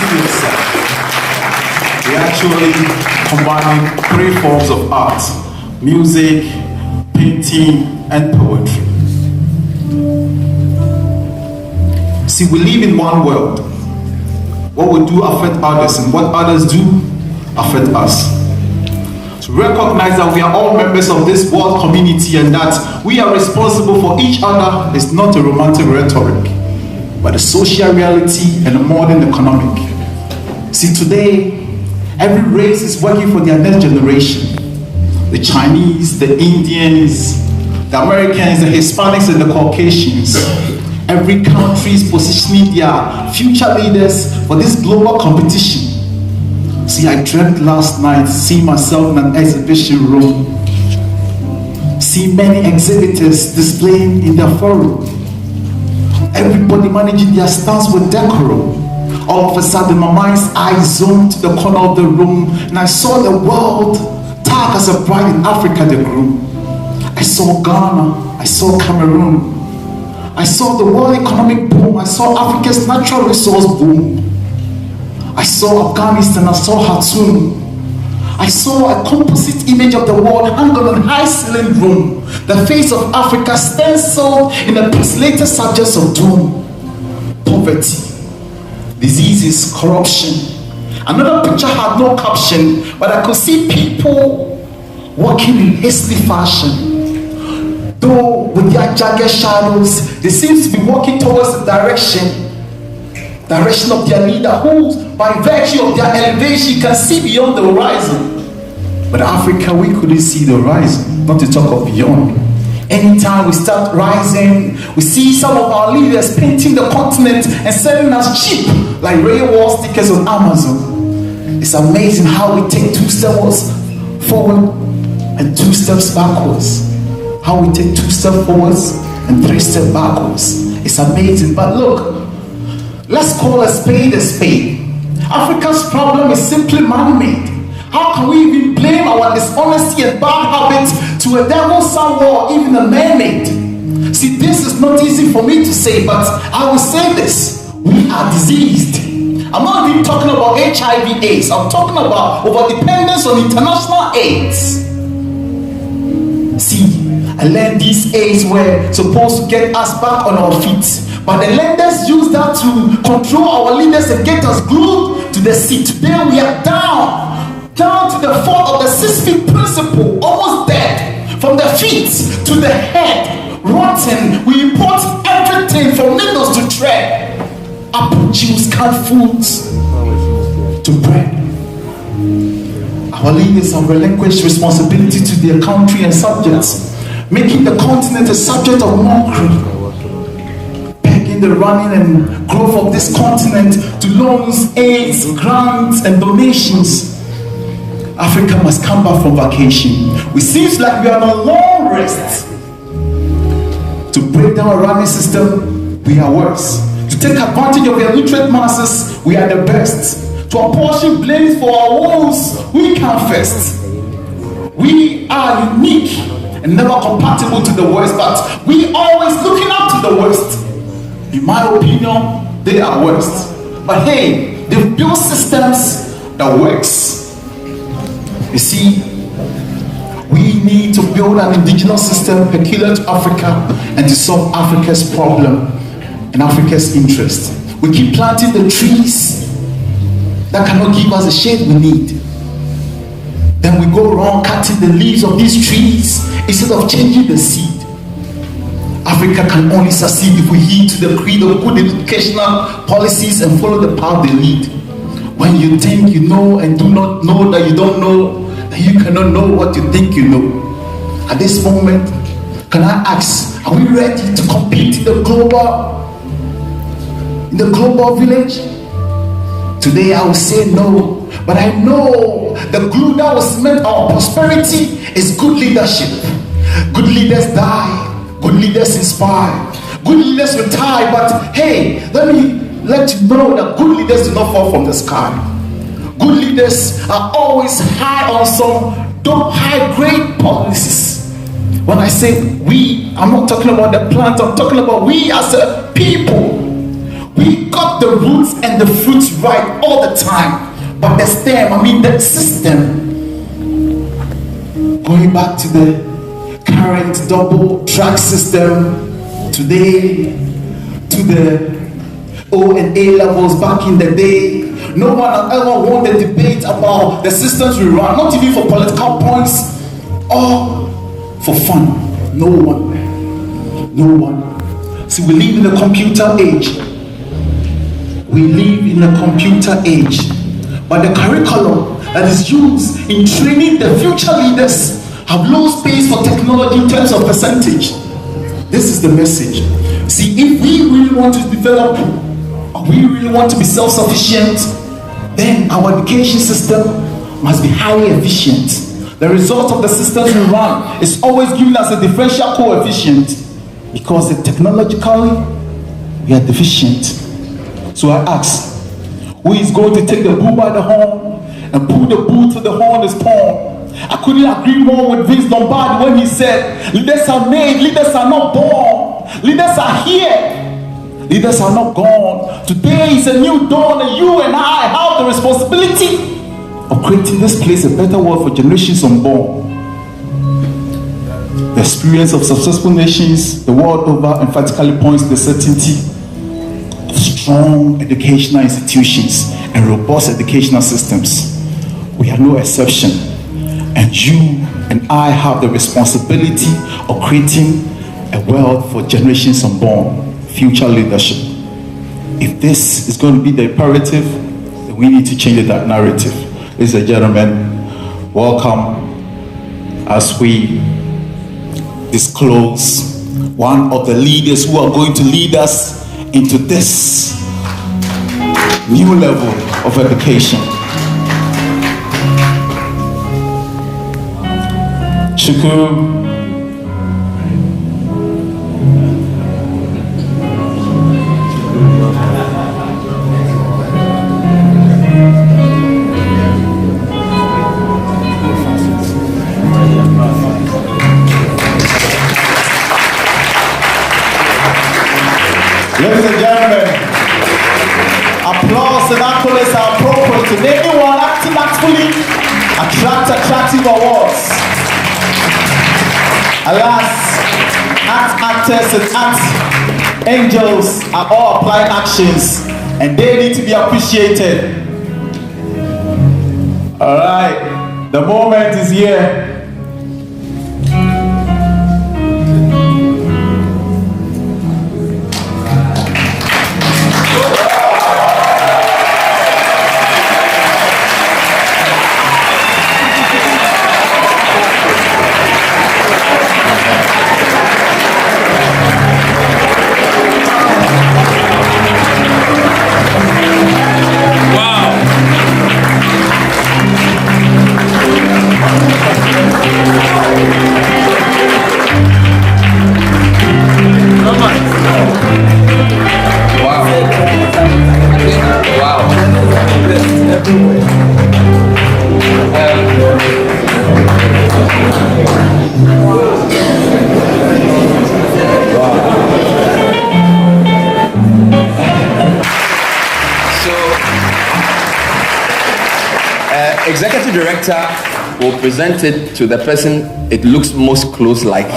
to yourself. We're actually combining 3 forms of art: music, painting, and poetry. See, we live in one world. What we do affects others, and what others do affect us. To recognize that we are all members of this world community and that we are responsible for each other is not a romantic rhetoric, but a social reality and a modern economic. See, today, every race is working for their next generation. The Chinese, the Indians, the Americans, the Hispanics, and the Caucasians. Every country is positioning their future leaders for this global competition. See, I dreamt last night, seeing myself in an exhibition room, see many exhibitors displaying in their forum. Everybody managing their stance with decorum. All of a sudden, my mind's eye zoomed to the corner of the room, and I saw the world tag as a bride in Africa the groom. I saw Ghana, I saw Cameroon, I saw the world economic boom, I saw Africa's natural resource boom. I saw Afghanistan, I saw Khartoum. I saw a composite image of the world hung on a high ceiling room. The face of Africa stenciled in the pixelated subjects of doom. Poverty, diseases, corruption. Another picture had no caption, but I could see people walking in hasty fashion. Though with their jagged shadows, they seem to be walking towards the direction of their leader, who by virtue of their elevation can see beyond the horizon. But Africa, we couldn't see the horizon, not to talk of beyond. Anytime we start rising, we see some of our leaders painting the continent and selling us cheap like railway stickers on Amazon. It's amazing how we take 2 steps forward and 2 steps backwards. How we take 2 steps forwards and 3 steps backwards. It's amazing. But look, let's call a spade a spade. Africa's problem is simply man-made. How can we even blame our dishonesty and bad habits to a devil somewhere or even a man-made? See, this is not easy for me to say, but I will say this. We are diseased. I'm not even talking about HIV/AIDS. I'm talking about overdependence on international AIDS. See, I learned these AIDS were supposed to get us back on our feet. But the lenders use that to control our leaders and get us glued to the seat. Today we are down to the fault of the 6 feet principle, almost dead. From the feet to the head, rotten. We import everything from needles to thread. Apple juice, canned foods to bread. Our leaders have relinquished responsibility to their country and subjects, making the continent a subject of mockery. The running and growth of this continent to loans, aids, grants, and donations. Africa must come back from vacation. It seems like we are on a long rest. To break down a running system, we are worse. To take advantage of the illiterate masses, we are the best. To apportion blame for our woes, we come first. We are unique and never compatible to the West, but we always looking up to the West. In my opinion, they are worst. But hey, they've built systems that works. You see, we need to build an indigenous system peculiar to Africa and to solve Africa's problem and Africa's interest. We keep planting the trees that cannot give us the shade we need. Then we go around cutting the leaves of these trees instead of changing the seed. Africa can only succeed if we heed to the creed of good educational policies and follow the path they lead. When you think you know and do not know that you don't know, then you cannot know what you think you know. At this moment, can I ask, are we ready to compete in the global village? Today I will say no, but I know the glue that will cement our prosperity is good leadership. Good leaders die. Good leaders inspire. Good leaders retire, but hey, let me let you know that good leaders do not fall from the sky. Good leaders are always high on some dope high-grade policies. When I say we, I'm not talking about the plant, I'm talking about we as a people. We got the roots and the fruits right all the time, but the stem, the system, going back to the current double track system today, to the O and A levels back in the day. No one ever won the debate about the systems we run, not even for political points or for fun. No one. No one. See, we live in a computer age. We live in a computer age. But the curriculum that is used in training the future leaders have low space for technology in terms of percentage. This is the message. See, if we really want to develop, or we really want to be self-sufficient, then our education system must be highly efficient. The result of the systems we run is always giving us a differential coefficient because technologically we are deficient. So I ask, who is going to take the bull by the horn and pull the bull till the horn is torn? I couldn't agree more with Vince Lombardi when he said, leaders are made, leaders are not born. Leaders are here, leaders are not gone. Today is a new dawn, and you and I have the responsibility of creating this place a better world for generations unborn. The experience of successful nations the world over emphatically points to the certainty of strong educational institutions and robust educational systems. We are no exception, and you and I have the responsibility of creating a world for generations unborn, future leadership. If this is going to be the imperative, then we need to change that narrative. Ladies and gentlemen, welcome as we disclose one of the leaders who are going to lead us into this new level of education. Chukwu. Ladies and gentlemen, applause and accolades are appropriate to anyone acting actively attract attractive awards. Alas, actors and act angels are all applied actions, and they need to be appreciated. All right, the moment is here. Executive Director will present it to the person it looks most close like.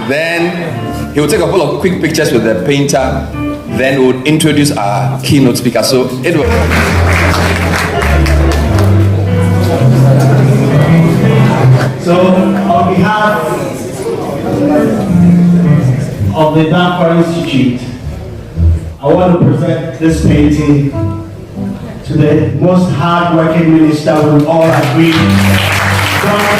Then he will take a couple of quick pictures with the painter. Then we'll introduce our keynote speaker. So Edward. So on behalf of the Danquah Institute, I want to present this painting to the most hard-working minister we all agree, Dr.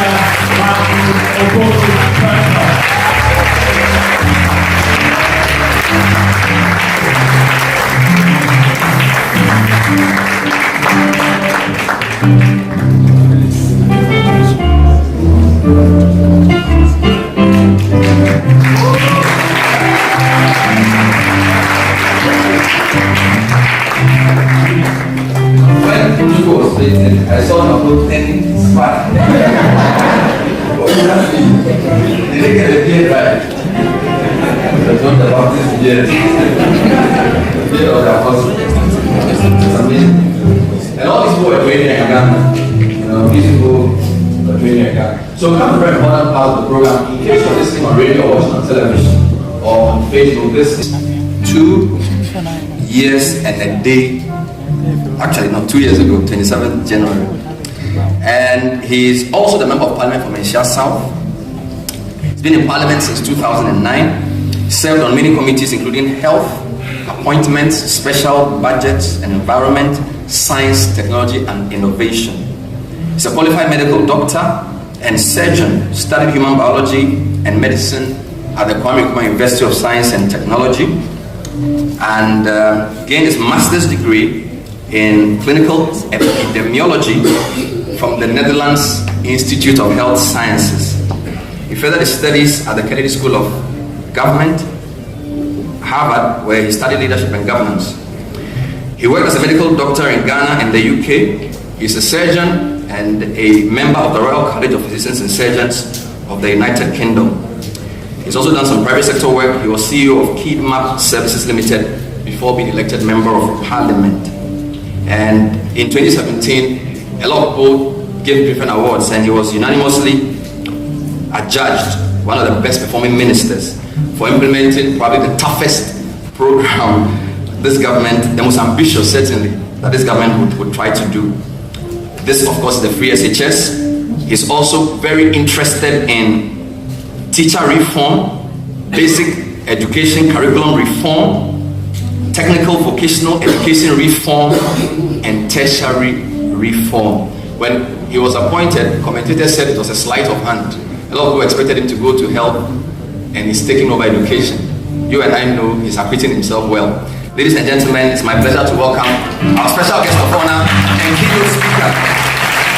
I saw her put 10 spot. Did they get the beard right? John the Baptist, yes. Yeah, the apostle. It's amazing. And all these people were training in Ghana. These people were training in Ghana. So we have a very important part of the program. In case you're listening on radio or watching on television or on Facebook, this is 2 years and a day. Actually, not 2 years ago, 27th January. And he's also the Member of Parliament for Menchia South. He's been in Parliament since 2009. Served on many committees including health, appointments, special budgets and environment, science, technology and innovation. He's a qualified medical doctor and surgeon, studied human biology and medicine at the Kwame Nkrumah University of Science and Technology, and gained his master's degree in clinical epidemiology from the Netherlands Institute of Health Sciences. He furthered his studies at the Kennedy School of Government, Harvard, where he studied leadership and governance. He worked as a medical doctor in Ghana and the UK. He's a surgeon and a member of the Royal College of Physicians and Surgeons of the United Kingdom. He's also done some private sector work. He was CEO of KidMap Services Limited before being elected Member of Parliament. And in 2017, a lot of people gave different awards, and he was unanimously adjudged one of the best performing ministers for implementing probably the toughest program this government, the most ambitious certainly, that this government would try to do. This, of course, is the free SHS. He's also very interested in teacher reform, basic education curriculum reform, technical vocational education reform, and tertiary reform. When he was appointed, commentators said it was a sleight of hand. A lot of people expected him to go to health, and he's taking over education. You and I know he's acquitting himself well. Ladies and gentlemen, it's my pleasure to welcome our special guest of honor and keynote speaker,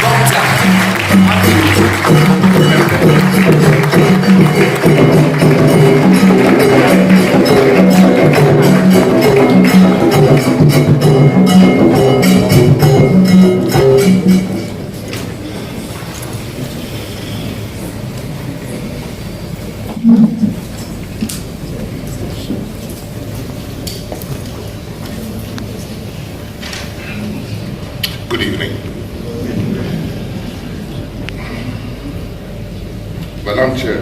Dr. Good evening. Madam Chair,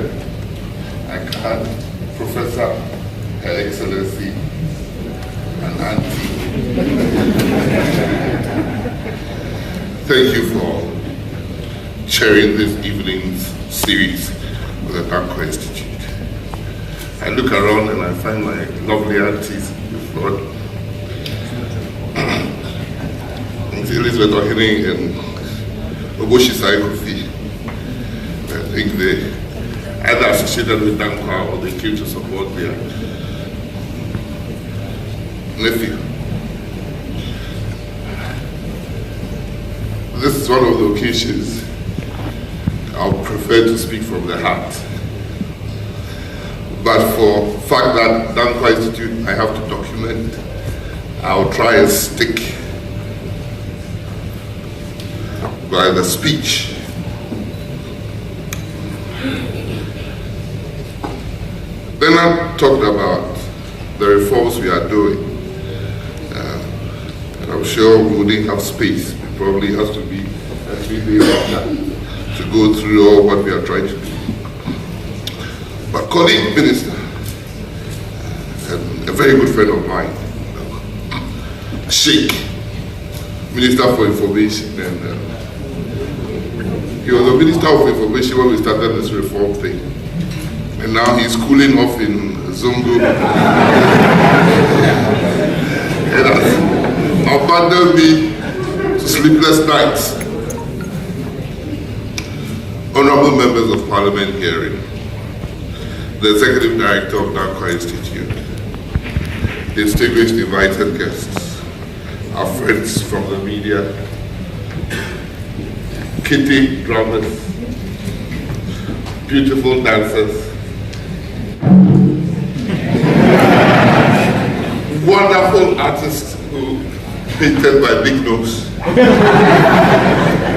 I can Professor, Her Excellency, and Auntie. Thank you for chairing this evening's series with the Danquah Institute. I look around and I find my lovely aunties before. Elizabeth Ohene and Oboshi Saikofi. I think they either associated with Danquah or they came to support their nephew. This is one of the occasions I'll prefer to speak from the heart. But for the fact that Danquah Institute I have to document, I'll try and stick by the speech. Then I talked about the reforms we are doing. And I'm sure we wouldn't have space. It probably has to be a 3-day longer to go through all what we are trying to do. But colleague minister, and a very good friend of mine, Sheikh, Minister for Information, and he was a Minister of Information when we started this reform thing. And now he's cooling off in Zongo. And has abandoned me to sleepless nights. Honorable members of Parliament hearing, the Executive Director of Danquah Institute, distinguished invited guests, our friends from the media, kitty drummers, beautiful dancers, wonderful artists who painted by big nose.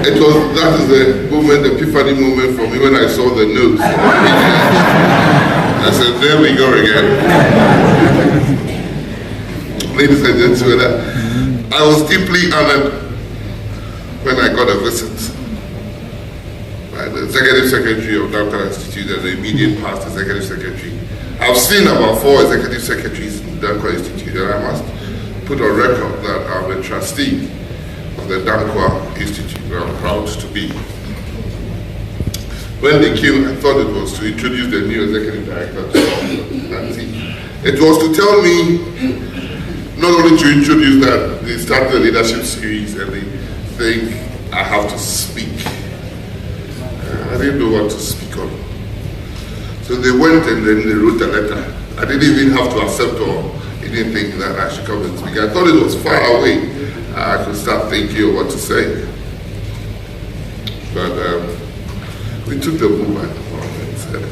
That is the moment, the epiphany moment for me when I saw the nose. I said, there we go again. Ladies and gentlemen, I was deeply honored when I got a visit by the Executive Secretary of Danquah Institute and the immediate past Executive Secretary. I've seen about 4 Executive Secretaries in Danquah Institute, and I must put on record that I'm a trustee of the Danquah Institute, where I'm proud to be. When they came, I thought it was to introduce the new Executive Director to Nancy. It was to tell me not only to introduce that they started the leadership series and they think I have to speak. I didn't know what to speak on. So they went and then they wrote a letter. I didn't even have to accept or anything that I should come and speak. I thought it was far away. I could start thinking of what to say. But we took the book and said,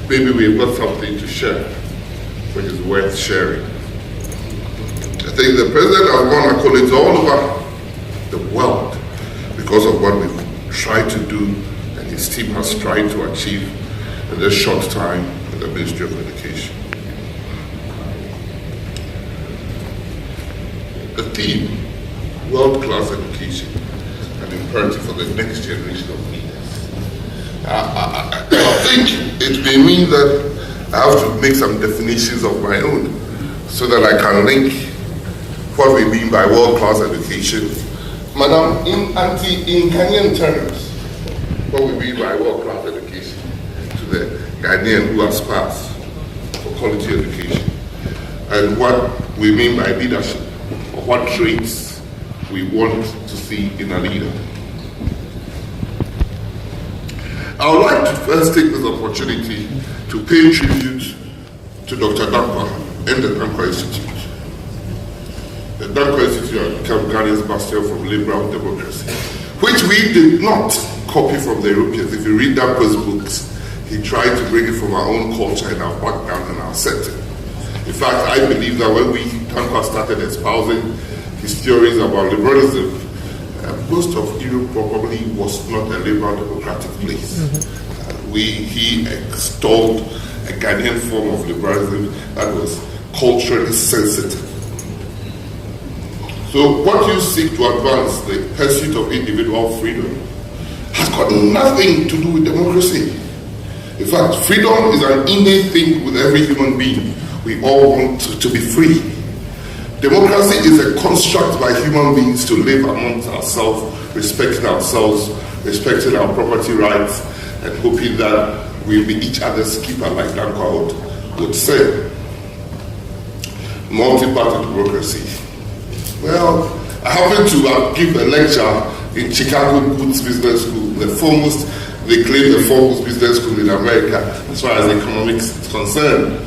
maybe we've got something to share, which is worth sharing. I think the president has won accolades all over the world because of what we've tried to do and his team has tried to achieve in this short time in the Ministry of Education. The theme, world-class education, an imperative for the next generation of leaders. I think it may mean that I have to make some definitions of my own so that I can link what we mean by world-class education. Madam, in Ghanaian terms, what we mean by world-class education to the Ghanaian who aspires for quality education, and what we mean by leadership, or what traits we want to see in a leader. I would like to first take this opportunity to pay tribute to Dr. Danquah and the Danquah Institute. The Danquah Institute has become Ghana's bastion from liberal democracy, which we did not copy from the Europeans. If you read Danquah's books, he tried to bring it from our own culture and our background and our setting. In fact, I believe that when Danquah started espousing his theories about liberalism, most of Europe probably was not a liberal democratic place. He extolled a Ghanaian form of liberalism that was culturally sensitive. So what you seek to advance, the pursuit of individual freedom, has got nothing to do with democracy. In fact, freedom is an innate thing with every human being. We all want to be free. Democracy is a construct by human beings to live amongst ourselves, respecting our property rights, and hoping that we'll be each other's keeper, like Danquah would say. Multi-party democracy. Well, I happened to give a lecture in Chicago Booth Business School, they claim the foremost business school in America as far as economics is concerned.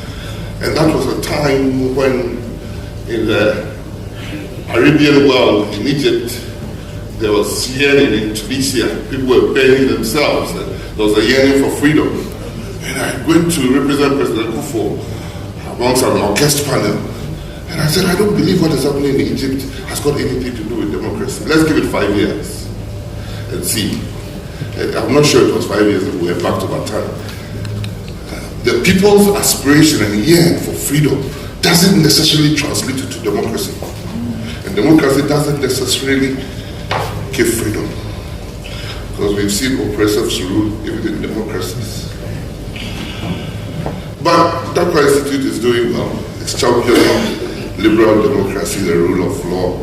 And that was a time when in the Arabian world, in Egypt, there was yearning. In Tunisia, people were burning themselves. There was a yearning for freedom. And I went to represent President Kufuor amongst an orchestra panel. And I said, I don't believe what is happening in Egypt has got anything to do with democracy. Let's give it 5 years and see. I'm not sure it was 5 years that we were back to our time. The people's aspiration and yearn for freedom doesn't necessarily translate to democracy. And democracy doesn't necessarily give freedom. Because we've seen oppressors rule even in democracies. But Danquah Institute is doing well. It's championing liberal democracy, the rule of law,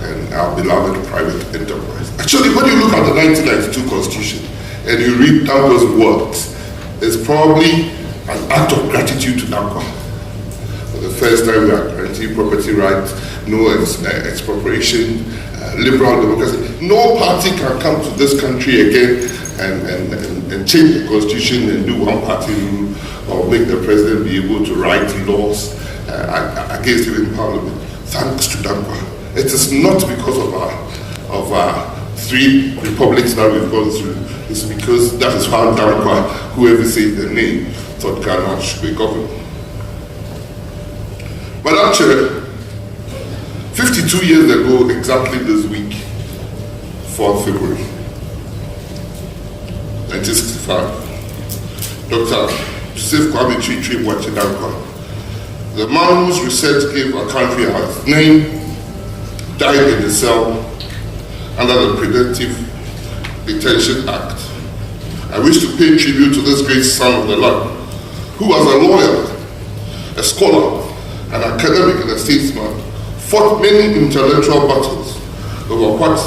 and our beloved private enterprise. Actually, when you look at the 1992 Constitution and you read Danquah's words, it's probably an act of gratitude to Danquah. For the first time, we are guaranteeing property rights, no expropriation, liberal democracy. No party can come to this country again and change the constitution and do one-party rule or make the president be able to write laws against him in parliament. Thanks to Danquah. It is not because of our 3 republics that we've gone through. It's because that is how Danquah, whoever says the name, thought Ghana should be governed. But actually, 52 years ago, exactly this week, 4th February, 1965, Dr. Joseph Kwame Chichi Danquah. The man whose research gave our country its name died in the cell under the Preventive Detention Act. I wish to pay tribute to this great son of the land, who was a lawyer, a scholar, an academic and a statesman, fought many intellectual battles over what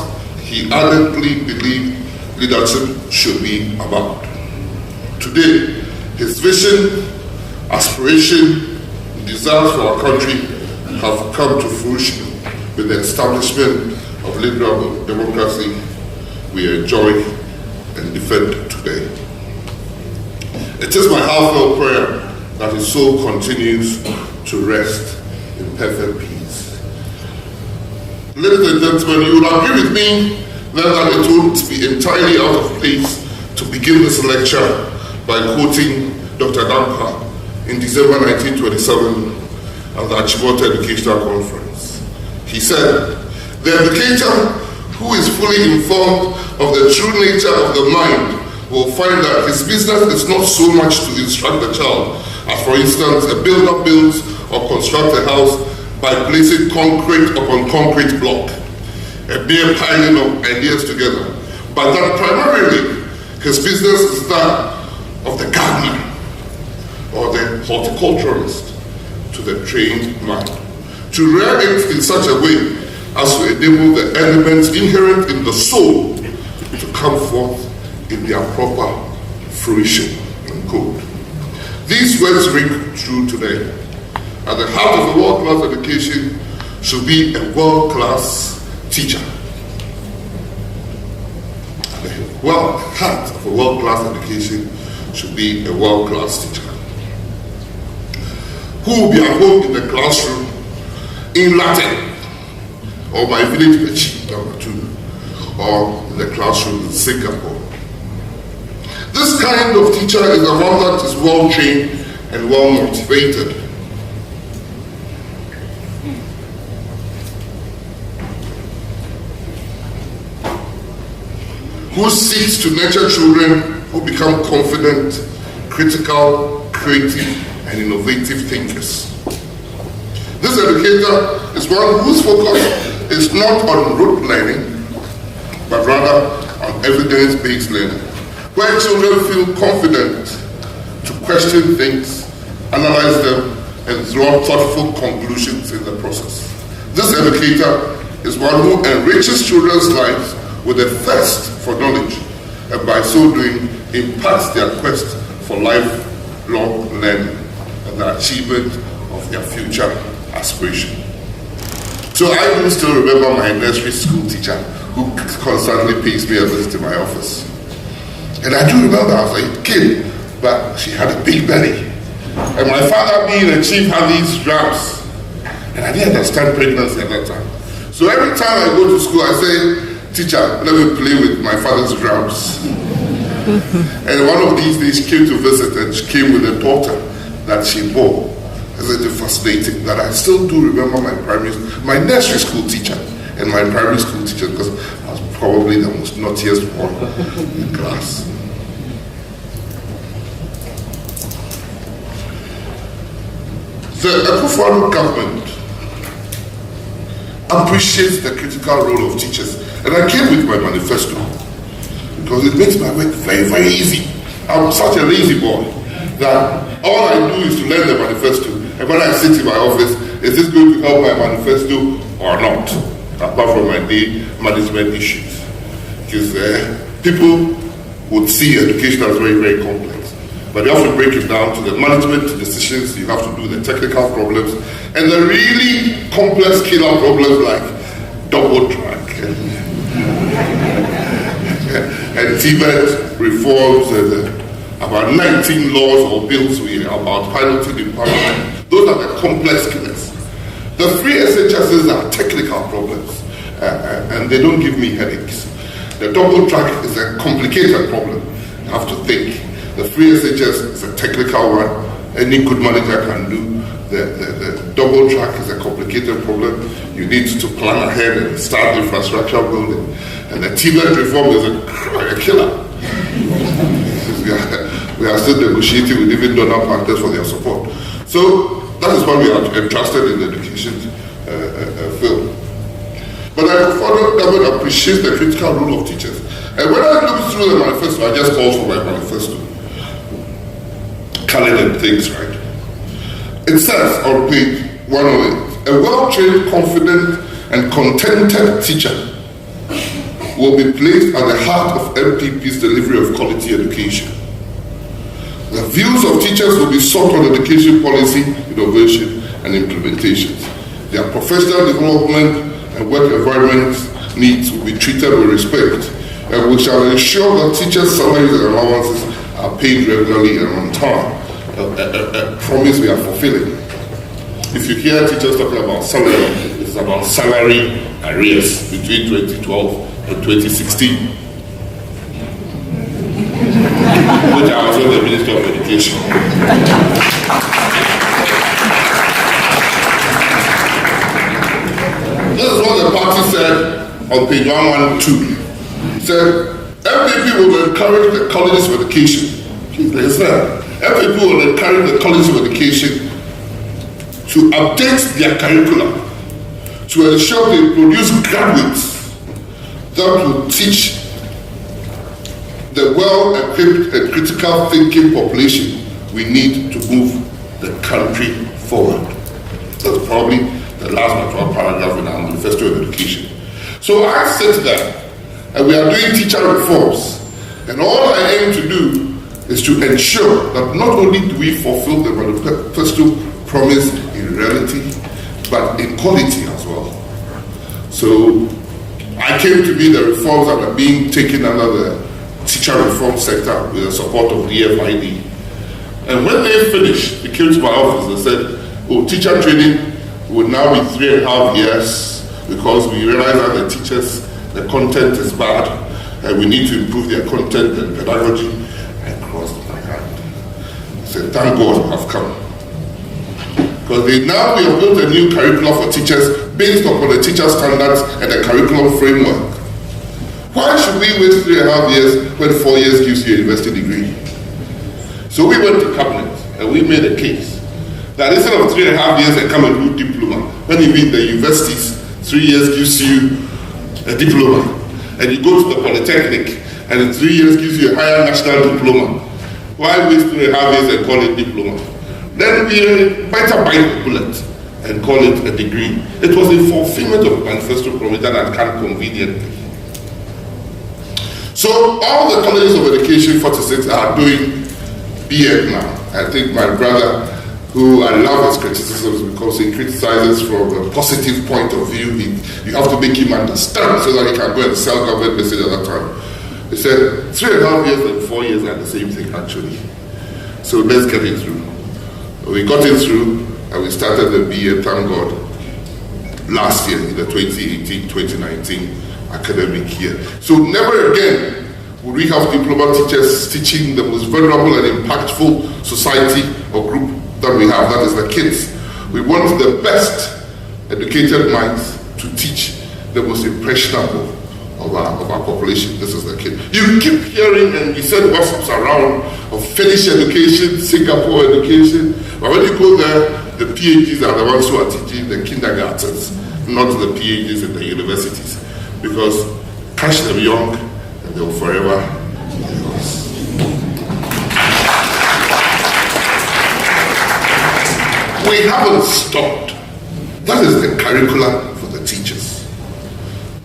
he ardently believed leadership should be about. Today, his vision, aspiration, desires for our country have come to fruition with the establishment of liberal democracy we enjoy and defend today. It is my heartfelt prayer that his soul continues to rest in perfect peace. Ladies and gentlemen, you will agree with me that it would be entirely out of place to begin this lecture by quoting Dr. Danquah in December 1927 at the Achimota Educational Conference. He said, "The educator who is fully informed of the true nature of the mind will find that his business is not so much to instruct the child as, for instance, a builder builds or constructs a house by placing concrete upon concrete block, a mere piling of ideas together, but that primarily his business is that of the gardener or the horticulturalist to the trained mind, to rear it in such a way as to enable the elements inherent in the soul to come forth in their proper fruition." Unquote. These words ring true today. At the heart of a world-class education should be a world-class teacher. At the heart of a world-class education should be a world-class teacher, who will be at home in the classroom in Latin, or by village Pechi, number 2, or in the classroom in Singapore. This kind of teacher is the one that is well-trained and well-motivated. Who seeks to nurture children who become confident, critical, creative, and innovative thinkers. This educator is one whose focus is not on rote learning, but rather on evidence-based learning, where children feel confident to question things, analyze them, and draw thoughtful conclusions in the process. This educator is one who enriches children's lives with a thirst for knowledge, and by so doing, imparts their quest for lifelong learning and the achievement of their future aspiration. So I do still remember my nursery school teacher who constantly pays me a visit to my office. And I do remember I was a kid, but she had a big belly. And my father, being a chief, had these drums. And I didn't understand pregnancy at that time. So every time I go to school, I say, "Teacher, let me play with my father's drums." And one of these days she came to visit, and she came with a daughter that she bore. Isn't it fascinating that I still do remember my nursery school teacher and my primary school teacher, because I was probably the most naughtiest one in class. The Akufo-Addo government appreciates the critical role of teachers, and I came with my manifesto because it makes my work very, very easy. I'm such a lazy boy that all I do is to learn the manifesto, and when I sit in my office, is this going to help my manifesto or not, apart from my day management issues? Because people would see education as very, very complex, but they often break it down to the management decisions you have to do, the technical problems, and the really complex killer problems like double track and TVET reforms, and about 19 laws or bills we are about piloting in Parliament. Those are the complex killers. The 3 SHSs are technical problems, and they don't give me headaches. The double track is a complicated problem. You have to think. The 3 SHS is a technical one. Any good manager can do. The double track is a complicated problem. You need to plan ahead and start infrastructure building. And the TVET reform is a killer. We are still negotiating with even donor partners for their support. So that is why we are entrusted in the education field. But I further government appreciates the critical role of teachers. And when I look through the manifesto, I just called for my manifesto. Calendar things, right? It says on page 108, a well-trained, confident, and contented teacher will be placed at the heart of MPP's delivery of quality education. The views of teachers will be sought on education policy, innovation, and implementation. Their professional development and work environment needs will be treated with respect, and we shall ensure that teachers' salaries and allowances are paid regularly and on time. A promise we are fulfilling. If you hear teachers talking about salary, it's about salary arrears between 2012 and 2016. Which I was in the Ministry of Education. This is what the party said on page 112. It said, MPP will encourage the colleges of education. Please listen. MPP will encourage the colleges of education to update their curriculum to ensure they produce graduates that will teach the well-equipped and critical thinking population we need to move the country forward. That's probably the last but one paragraph in our manifesto of education. So I sit there, and we are doing teacher reforms, and all I aim to do is to ensure that not only do we fulfill the manifesto promise in reality, but in quality as well. So I came to be the reforms that are being taken under the teacher reform sector with the support of DFID. And when they finished, they came to my office and said, oh, teacher training will now be 3.5 years because we realize that the teachers, the content is bad and we need to improve their content and pedagogy. I crossed my hand. I said, thank God I've come. Because we have built a new curriculum for teachers based upon the teacher standards and the curriculum framework. Why should we wait 3.5 years when 4 years gives you a university degree? So we went to cabinet and we made a case that instead of 3.5 years and come and do diploma, when you meet the universities, 3 years gives you a diploma, and you go to the polytechnic and in 3 years gives you a higher national diploma. Why waste 3.5 years and call it diploma? Then we better bite the bullet and call it a degree. It was a fulfillment of manifesto promise that I can't conveniently. So all the colleges of education 46 are doing BEd now. I think my brother, who I love his criticisms because he criticizes from a positive point of view, you have to make him understand so that he can go and sell government message at that time. He said 3.5 years and 4 years are the same thing actually. So let's get it through. We got it through and we started the BEd, thank God, last year in the 2018-2019 academic year. So never again would we have diploma teachers teaching the most vulnerable and impactful society or group that we have, that is the kids. We want the best educated minds to teach the most impressionable of our population. This is the kid. You keep hearing, and we said gossips around of Finnish education, Singapore education, but when you go there, the PhDs are the ones who are teaching the kindergartens, not the PhDs in the universities. Because catch them young and they will forever be lost. We haven't stopped. That is the curriculum for the teachers.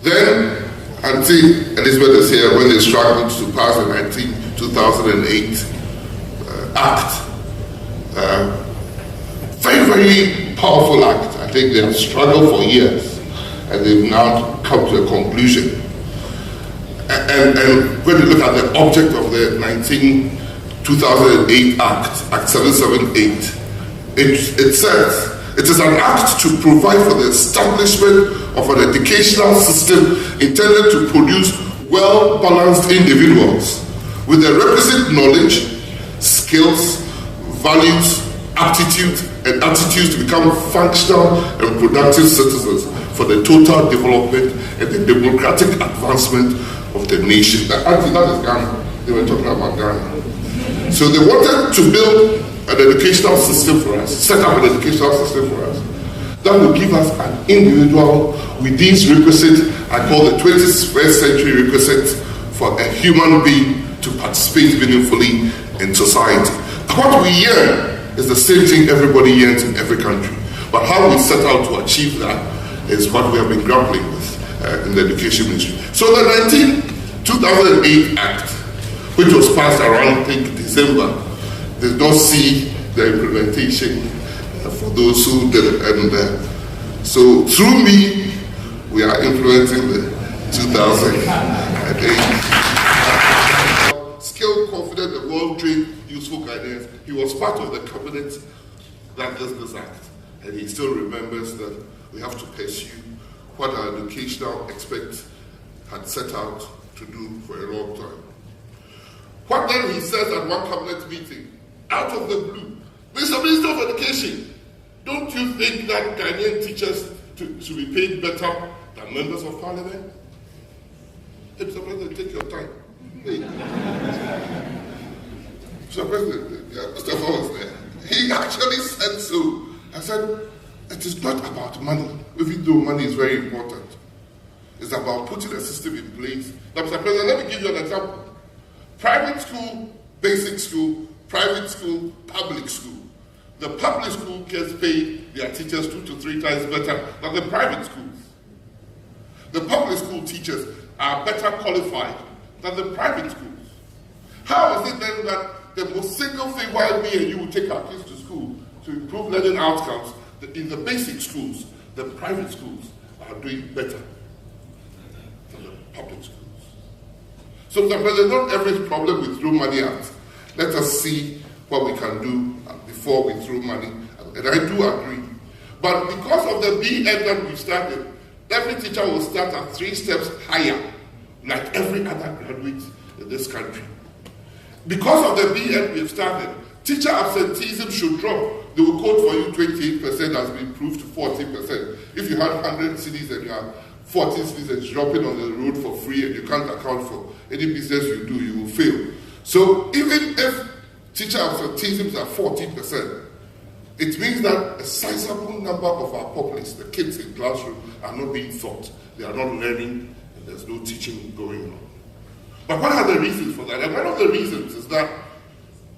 Then, Auntie Elizabeth is here when they struggled to pass the 2008 Act. Very, very powerful act. I think they have struggled for years. And they've now come to a conclusion. And when you look at the object of the 2008 Act, Act 778, it says, it is an act to provide for the establishment of an educational system intended to produce well-balanced individuals with the requisite knowledge, skills, values, aptitude, and attitudes to become functional and productive citizens for the total development and the democratic advancement of the nation. That is Ghana. they were talking about Ghana. So they wanted to build an educational system for us, set up an educational system for us, that would give us an individual with these requisites, I call the 21st century requisites for a human being to participate meaningfully in society. What we yearn is the same thing everybody yearns in every country. But how we set out to achieve that is what we have been grappling with in the education ministry. So the 2008 Act, which was passed around, I think, December, did not see the implementation for those who did it. And so through me, we are implementing the 2008. Skilled, confident, and well-trained, useful guidance. He was part of the cabinet that does this act. And he still remembers that we have to pursue what our educational experts had set out to do for a long time. What then he says at one cabinet meeting, out of the blue, Mr. Minister of Education, don't you think that Ghanaian teachers should be paid better than members of parliament? Hey, Mr. President, take your time. Hey. Mr. President, Mr. Ford was there. He actually said so. I said, it is not about money, even though money is very important. It's about putting a system in place. Now, Mr. President, let me give you an example. Private school, basic school, private school, public school. The public school gets paid their teachers 2 to 3 times better than the private schools. The public school teachers are better qualified than the private schools. How is it then that the most single thing why me and you will take our kids to school to improve learning outcomes, in the basic schools, the private schools are doing better than the public schools? So there's not every problem we throw money at. Let us see what we can do before we throw money. And I do agree. But because of the BEd that we started, every teacher will start at 3 steps higher, like every other graduate in this country. Because of the BEd we've started, teacher absenteeism should drop. They will quote for you 28% has been improved to 40%. If you had 100 cities and you have 40 cities dropping on the road for free and you can't account for any business you do, you will fail. So even if teacher absenteeism is at 40%, it means that a sizable number of our populace, the kids in classroom, are not being taught. They are not learning, and there's no teaching going on. But what are the reasons for that? And one of the reasons is that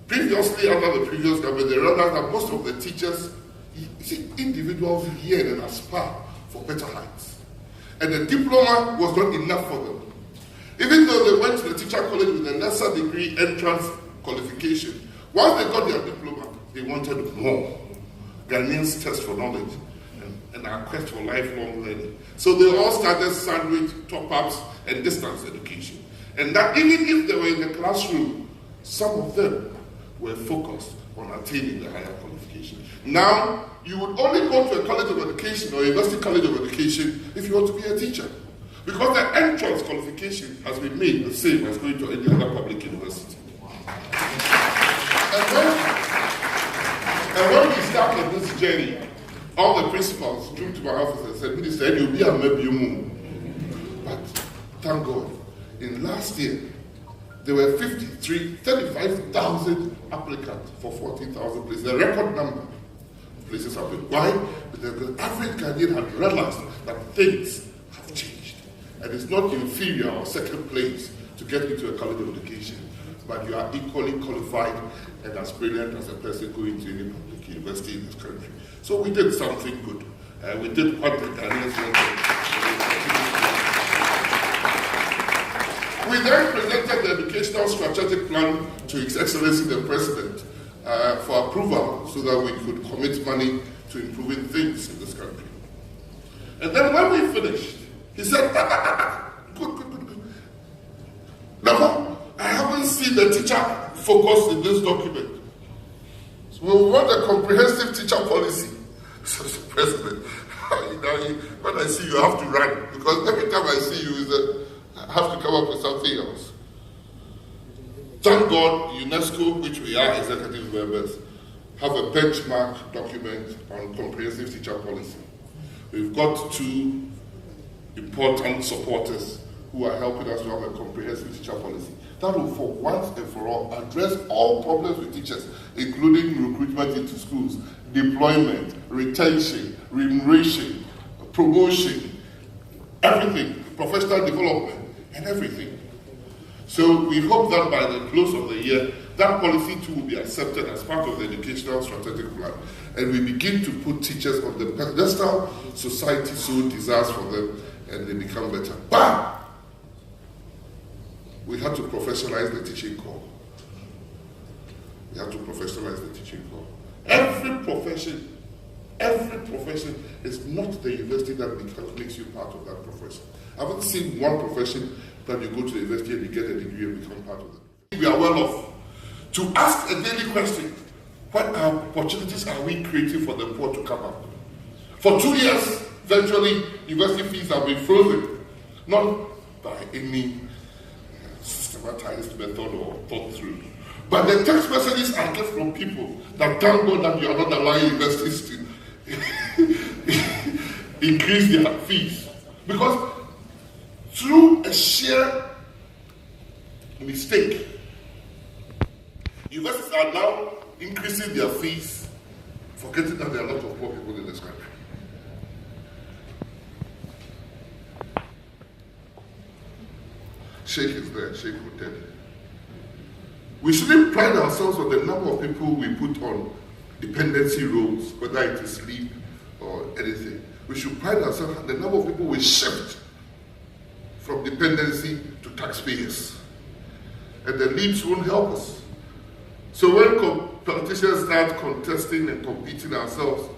previously, under the previous government, they realized that most of the teachers, individuals yearn and aspire for better heights. And the diploma was not enough for them. Even though they went to the teacher college with a lesser degree entrance qualification, once they got their diploma, they wanted more. Ghanaians test for knowledge and our quest for lifelong learning. So they all started sandwich, top-ups, and distance education. And that even if they were in the classroom, some of them were focused on attaining the higher qualification. Now, you would only go to a college of education or a university college of education if you want to be a teacher. Because the entrance qualification has been made the same as going to any other public university. And when we started this journey, all the principals came to my office and said, Minister, you'll be a maybe. But thank God, in last year, there were 35,000 applicants for 14,000 places. A record number of places have been. Why? Because the average Ghanaian had realized that things have changed. And it's not inferior or second place to get into a college of education, but you are equally qualified and as brilliant as a person going to any public university in this country. So we did something good. We did what the Ghanaians wanted. We then presented the educational strategic plan to His Excellency the President for approval so that we could commit money to improving things in this country. And then when we finished, he said, good. Now, I haven't seen the teacher focus in this document. So we want a comprehensive teacher policy. So the President, when I see you, I have to run, because every time I see you, I have to come up with something else. Thank God, UNESCO, which we are executive members, have a benchmark document on comprehensive teacher policy. We've got 2 important supporters who are helping us to have a comprehensive teacher policy. that will, for once and for all, address all problems with teachers, including recruitment into schools, deployment, retention, remuneration, promotion, everything, professional development, and everything. So we hope that by the close of the year, that policy too will be accepted as part of the educational strategic plan, and we begin to put teachers on the pedestal society so desires for them, and they become better. But we have to professionalize the teaching corps. We have to professionalize the teaching corps. Every profession is not the university that makes you part of that profession. I haven't seen one profession that you go to the university and you get a degree and become part of it. We are well off to ask a daily question: what opportunities are we creating for the poor to come up? For 2 years, virtually, university fees have been frozen, not by any systematized method or thought through. But the text messages I get from people that thank God that you are not allowing universities to increase their fees. Because through a sheer mistake, universities are now increasing their fees, forgetting that there are a lot of poor people in this country. Sheikh is there, Sheikh Hotel. We shouldn't pride ourselves on the number of people we put on dependency roles, whether it is sleep or anything. We should pride ourselves on the number of people we shift from dependency to taxpayers. And the leaps won't help us. So when politicians start contesting and competing ourselves,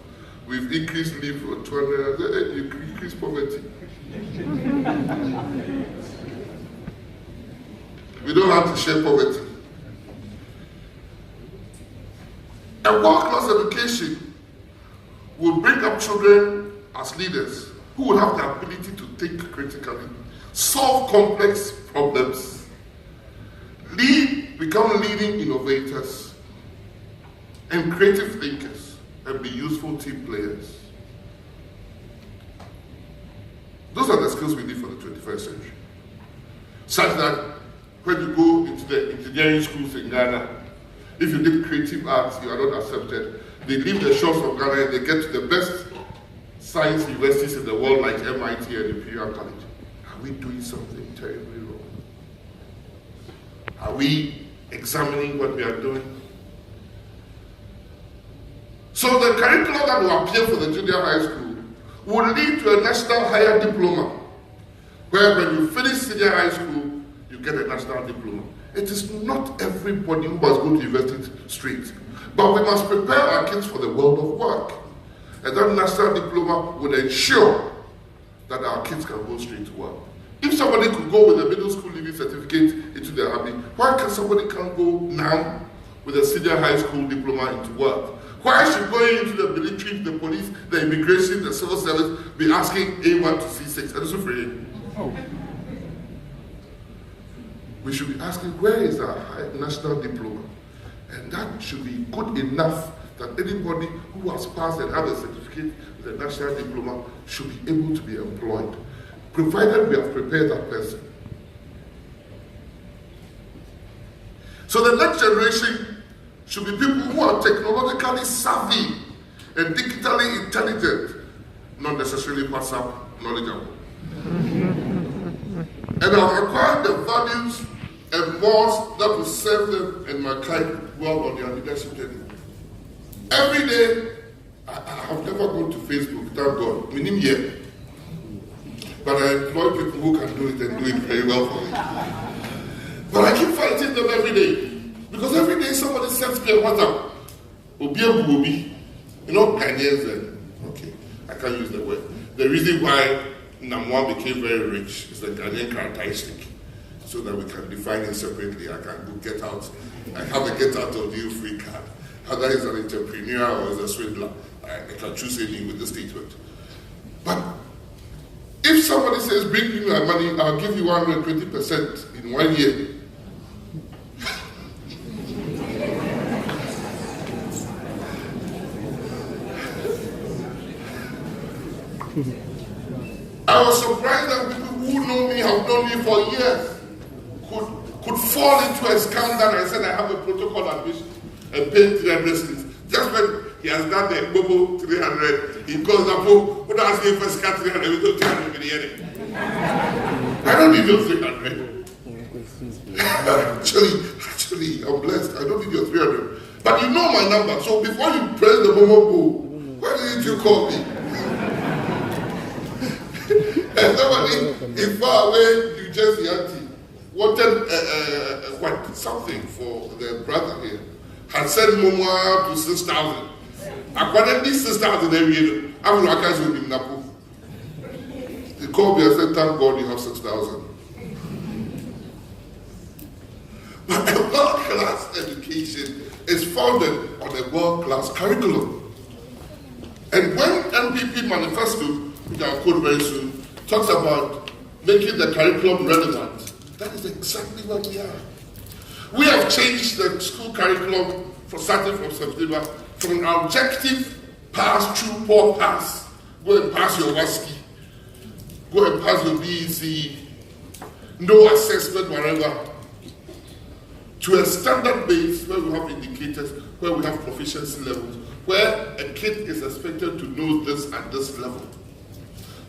we've increased leave for 200, you increase poverty. We don't have to share poverty. A world-class education will bring up children as leaders who will have the ability to think critically, solve complex problems, become leading innovators and creative thinkers, and be useful team players. Those are the skills we need for the 21st century. Such that when you go into the engineering schools in Ghana, if you did creative arts, you are not accepted. They leave the shores of Ghana and they get to the best science universities in the world like MIT and Imperial College. Are we doing something terribly wrong? Are we examining what we are doing? So the curriculum that will appear for the junior high school will lead to a national higher diploma, where when you finish senior high school, you get a national diploma. It is not everybody who must go to university straight, but we must prepare our kids for the world of work. And that national diploma will ensure that our kids can go straight to work. If somebody could go with a middle school leaving certificate into the army, why can somebody can't go now with a senior high school diploma into work? Why should going into the military, the police, the immigration, the civil service be asking A1 to C6? And also for you. We should be asking, where is our national diploma? And that should be good enough that anybody who has passed and has a certificate with a national diploma should be able to be employed, provided we have prepared that person. So the next generation should be people who are technologically savvy and digitally intelligent, not necessarily WhatsApp knowledgeable. And have acquired the values and morals that will serve them and mankind well on their leadership journey. Every day, I have never gone to Facebook, thank God, minimum year. But I employ people who can do it and do it very well for me. But I keep fighting them every day. Because every day somebody sends me a WhatsApp. Obi. You know, Ghanaians, okay, I can't use the word. The reason why NsemWoha became very rich is the Ghanaian characteristic. So that we can define it separately. I can go get out. I have a get out of deal free card. Whether it's an entrepreneur or it's a swindler, I can choose anything with the statement. But if somebody says, bring me my money, I'll give you 120% in 1 year. I was surprised that people who know me, have known me for years, could fall into a scandal and said, I have a protocol admission and pay 300 cities. Just when he has done the Bobo 300, he goes up, what ask me for scat 300, we don't 300 million. I don't need your 300. Actually, I'm blessed. I don't need your 300. But you know my number, so before you press the Bobo, why didn't you call me? And somebody in far away, New Jersey auntie, wanted something for the brother here. Had sent NsemWoha to 6,000. According to 6,000 every year, I'm not going to be NAPO. They called me and said, thank God you have 6,000. But a world-class education is founded on a world-class curriculum. And when NPP manifesto, which I'll quote very soon, talks about making the curriculum relevant, that is exactly what we are. We have changed the school curriculum starting from September from an objective pass through poor pass. Go and pass your WASCI. Go and pass your BEC. No assessment, whatever. To a standard base where we have indicators, where we have proficiency levels, where a kid is expected to know this at this level.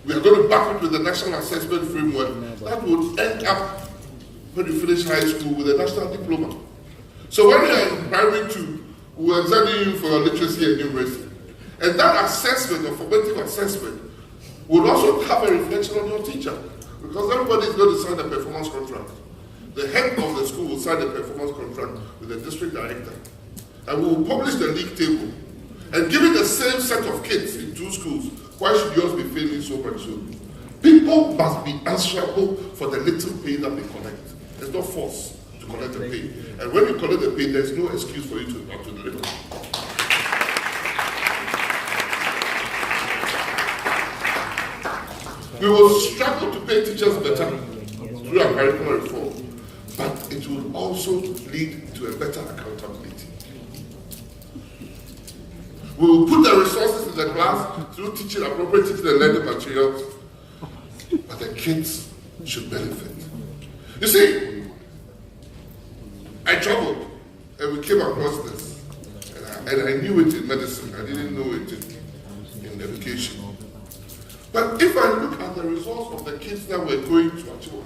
We are going to back up with the national assessment framework that would end up when you finish high school with a national diploma. So when you are in primary 2, we are examining you for your literacy and numeracy. And that assessment, or formative assessment, would also have a reflection on your teacher. Because everybody is going to sign a performance contract. The head of the school will sign a performance contract with the district director. And we will publish the league table. And given the same set of kids in 2 schools, why should yours be failing so much so? People must be answerable for the little pay that they collect. It's not forced to collect the pay. And when you collect the pay, there's no excuse for you to not to deliver. We will struggle to pay teachers better through our curriculum reform, but it will also lead to a better accountability. We will put the resources in the class through teaching, appropriate teaching and learning materials, but the kids should benefit. You see, I traveled and we came across this, and I knew it in medicine. I didn't know it in education. But if I look at the results of the kids that were going to Achua,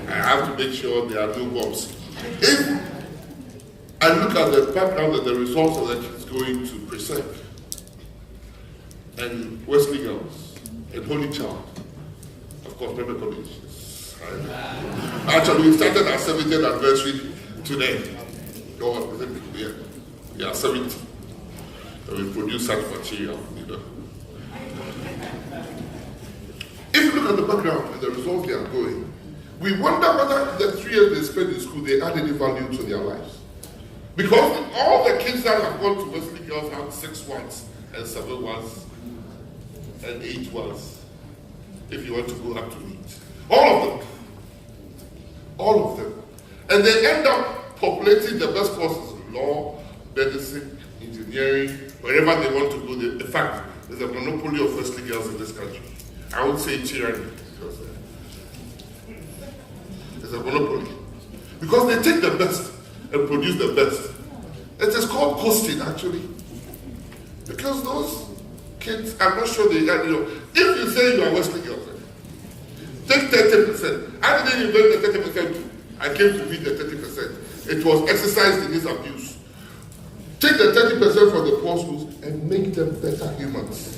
I have to make sure there are no bombs. If I look at the background and the results of the kids going to Precept and Wesley Girls and Holy Child, of course, Member College. Actually, we started our 70th anniversary today. We are 70. And we produce such material, you know. If you look at the background and the results they are going, we wonder whether the 3 years they spent in school, they add any value to their lives. Because all the kids that have gone to Wesley Girls have 6 1s and 7 1s and 8 1s. If you want to go up to 8. All of them. All of them. And they end up populating the best courses, law, medicine, engineering, wherever they want to go. In fact, there's a monopoly of Wesley Girls in this country. I would say tyranny, because there's a monopoly. Because they take the best and produce the best. It is called coasting, actually. Because those kids, I'm not sure they are, if you say you are Wesley Girls, take 30%. I didn't invent the 30%. I came to beat the 30%. It was exercised in this abuse. Take the 30% from the poor schools and make them better humans.